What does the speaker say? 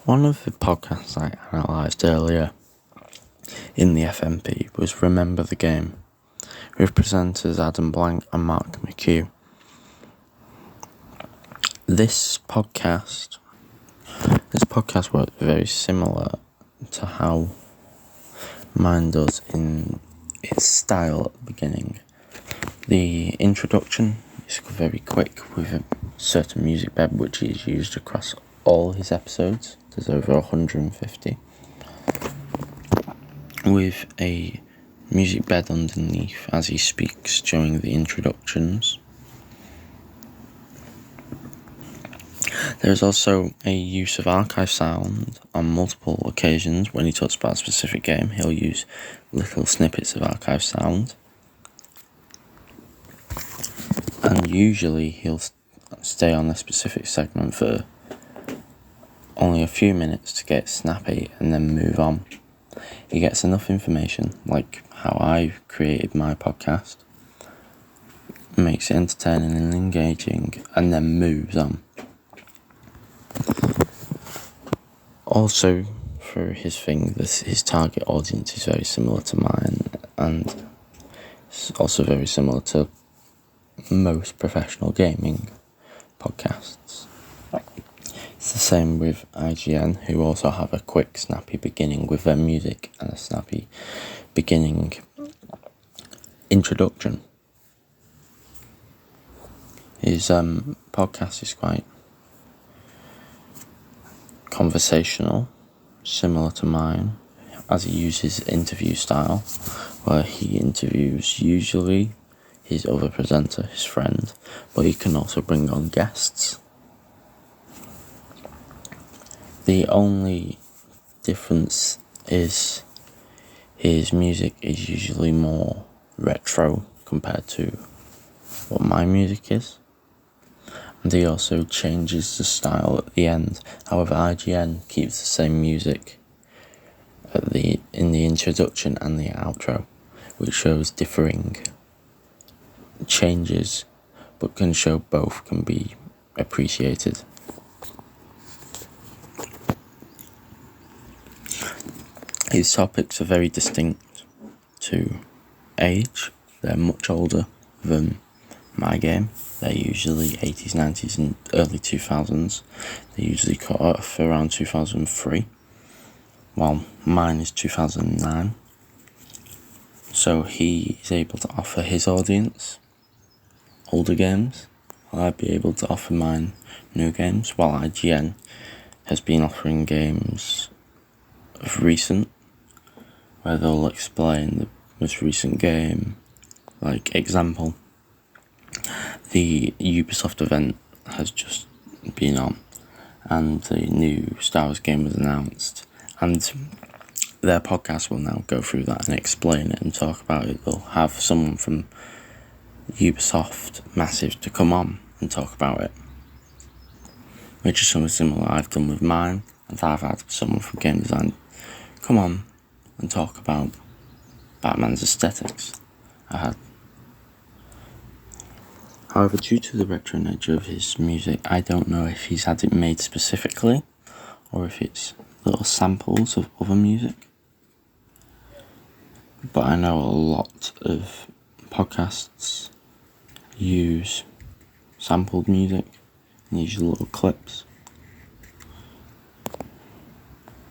One of the podcasts I analysed earlier in the FMP was Remember the Game, with presenters Adam Blank and Mark McHugh. This podcast works very similar to how mine does in its style at the beginning. The introduction is very quick with a certain music bed which is used across all his episodes. There's over 150. With a music bed underneath as he speaks during the introductions. There's also a use of archive sound on multiple occasions. When he talks about a specific game, he'll use little snippets of archive sound. And usually he'll stay on a specific segment for only a few minutes to get snappy and then move on. He gets enough information, like how I created my podcast, makes it entertaining and engaging, and then moves on. Also, for his thing, his target audience is very similar to mine, and it's also very similar to most professional gaming podcasts. It's the same with IGN, who also have a quick, snappy beginning with their music and a snappy beginning introduction. His podcast is quite conversational, similar to mine, as he uses interview style, where he interviews usually his other presenter, his friend, but he can also bring on guests. The only difference is his music is usually more retro compared to what my music is. And he also changes the style at the end. However, IGN keeps the same music in the introduction and the outro, which shows differing changes, but can show both can be appreciated. His topics are very distinct to age. They're much older than my game. They're usually 80s, 90s and early 2000s. They usually cut off around 2003, while mine is 2009. So he is able to offer his audience older games, while I'd be able to offer mine new games, while IGN has been offering games of recent, where they'll explain the most recent game. Like example, the Ubisoft event has just been on, and the new Star Wars game was announced, and their podcast will now go through that and explain it and talk about it. They'll have someone from Ubisoft Massive to come on and talk about it, which is something similar I've done with mine, and I've had someone from game design come on and talk about Batman's aesthetics. However, due to the retro nature of his music, I don't know if he's had it made specifically or if it's little samples of other music. But I know a lot of podcasts use sampled music and use little clips.